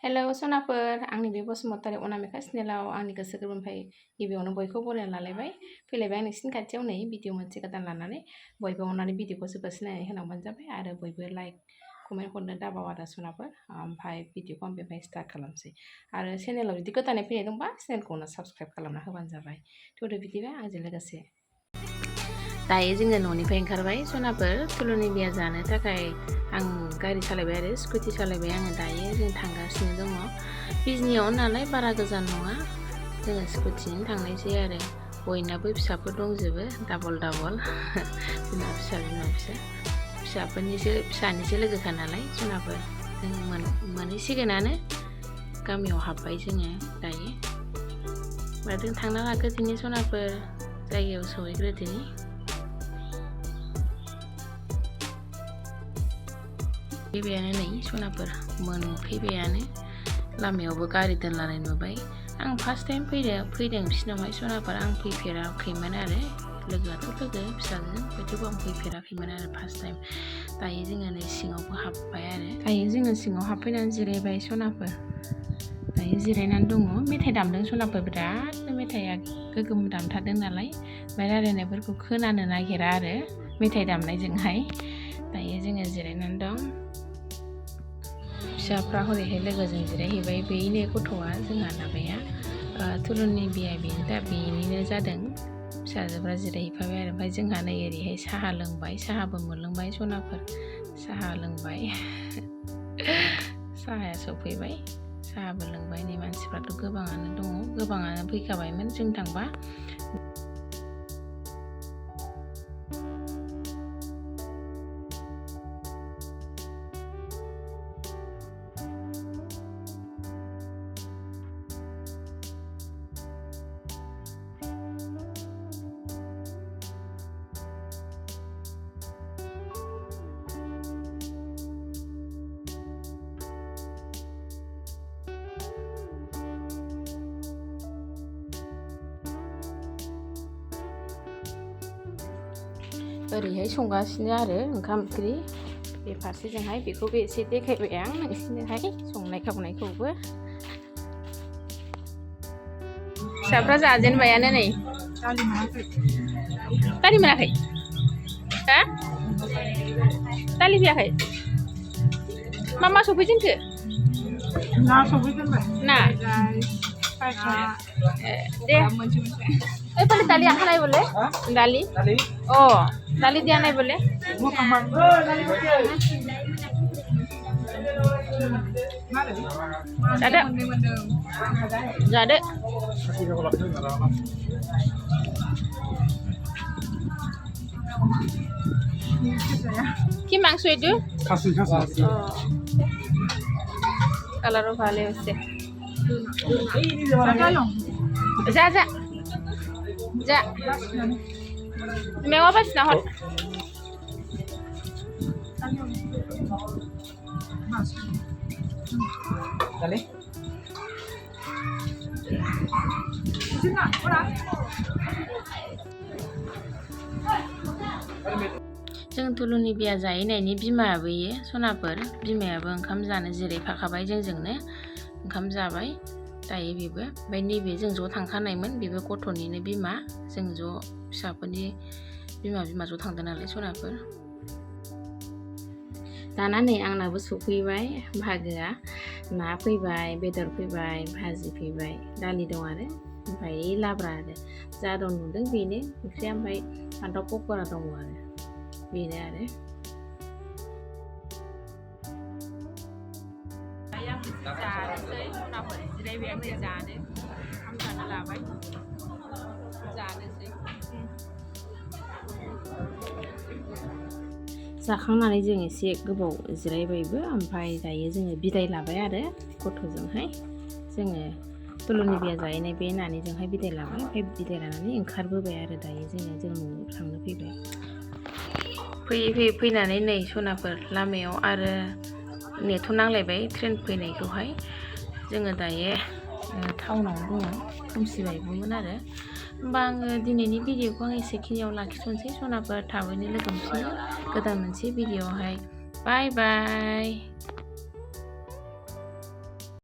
hello सनाफोर आंनि बे बसुमतारी अनामिका चेनेलाव आंनि गोसो गोरबोनिफ्राय गिबियावनो बयखौ बरायना लालायबाय फैलायबाय आं नोंसिनि खाथियाव नै भिडिअ मोनसे गोदान लानानै बयबो अननानै भिडिअखौ जोबोद नायनानै होलांबानो जाबाय आरो बयबो लाइक कमेन्ट हरनो दाबाव आरो सनाफोर ओमफ्राय भिडिअखौ आं बेनिफ्राय स्टार्ट खालामसै आरो चेनेलाव जुदि गोदानै फैनाय दंबा चेनेलखौनो साबस्क्राइब खालामना होबानो जाबाय थौदो बिदिबा आंजों लोगोसे दायो जोङो न'निफ्राय ओंखारबाय सनाफोर तुलुनि बेया जानो थाखाय आं गारि सालायबाय आरो स्कुटि सालायबाय आङो दायो जों थांगासिनो दङ बिजनियाव नालाय बारा गोजान नङा जोङो स्कुटिजों थांनायसै आरो बयनाबो फिसाफोर दंजोबो डाबल बिमा फिसा फिसानिसो लोगोखा नालाय सनाफोर जों मोनहैसिगोनानो गामियाव हाबबाय जोङो दायो जों थांना लाग्रोदिनि सनाफोर जायगायाव सहैग्रोदिनि फैबायानो नै सनाफोर मोनफैबायानो लामायावबो गारि दोनलानाय नुबाय आं फार्स्ट टाइम फैदों बिसिनावहाय सनाफोर आं फैफेराखैमोन आरो लोगोआथ' लोगो फिसाजों थेवबो आं फैफेराखैमोन आरो फार्स्ट टाइम दायो जोङो नै सिङावबो हाबबाय आरो दायो जोङो सिङाव हाबफैनानै जिरायबाय सनाफोर दायो जिरायनानै दङ मेथाइ दामदों सनाफोर बिरादनो मेथाइआ गोगोम दामथारदों नालाय ओमफ्राय रायलायनायफोरखौ खोनानो नागिरा आरो मेथाइ दामनायजोंहाय दायो जोङो जिरायनानै दं फिसाफ्रा हरैहाय लोगोजों जिरायहैबाय बेनो गथ'आ जोंहा माबाया तुलुनि बेया बेनिनो जादों फिसाजोफ्रा जिरायहैफाबाय आरो ओमफ्राय जोंहा नै ओरैहाय साहा लोंबाय साहाबो मोनलोंबाय सनाफोर साहा लोंबाय साहाया सफैबाय साहाबो लोंबाय नै मानसिफ्राथ' गोबाङानो दङ गोबाङानो फैखाबायमोन जों थांबा ओरैहाय संगासिनो आरो ओंखाम ओंख्रि बे फारसेजोंहाय बेखौबो एसे देखायबाय आं नोंसिनोहाय संनाय खावनायखौबो फिसाफ्रा जाजेनबायानो नै दालि मोनाखै हा दालि फैयाखै मा सफैजेनखो ना सफैजेनबाय ना दे पहले दाली आना नहीं बोले दाली ओ दाली दिया नहीं बोले जादे কি মাংস itu খাসি কালারও ভালো হচ্ছে যা মেওয়া পাস না হল जों तुलुनि बेया जाहैनायनि बिमायाबो इयो सनाफोर बिमायाबो ओंखाम जानो जिरायफाखाबाय जोंजोंनो ओंखाम जाबाय दायो बेबो ओमफ्राय नैबे जों ज' थांखानायमोन बेबो गथ'निनो बिमा जों ज' फिसाफोरनि बिमा ज' थांदों नालाय सनाफोर दाना नै आंनाबो सफैबाय बाहागोआ ना फैबाय बेदर फैबाय भाजि फैबाय दालि दं आरो ओमफ्राय लाब्रा आरो जा दं नुदों बेनो ओंख्रिया ओमफ्राय फान्थाव पकरा दङ आरो बेनो आरो जानोसै सनाफोर जिरायबाय आं जानो ओंखाम जानो लाबाय जानोसै जाखांनानै जों एसे गोबाव जिरायबायबो ओमफ्राय दायो जोङो बिदाय लाबाय आरो गथ'जोंहाय जोङो तुलुनि बेया जाहैनाय बे नानिजोंहाय बिदाय लाबाय ओमफ्राय बिदाय लानानै ओंखारबोबाय आरो दायो जों न'आव थांनो फैबाय फैनानै नै सनाफोर लामायाव आरो नेथ' नांलायबाय ट्रेन फैनायखौहाय जोङो दायो टाउनाव दङ खोमसिबायबोमोन आरो होमबा आङो दिनैनि भिडिअखौ आं एसेखिनियाव लाखिथ'नोसै सनाफोर थाबैनो लोगो मोनफिनो गोदान मोनसे भिडिअआवहाय बाय बाय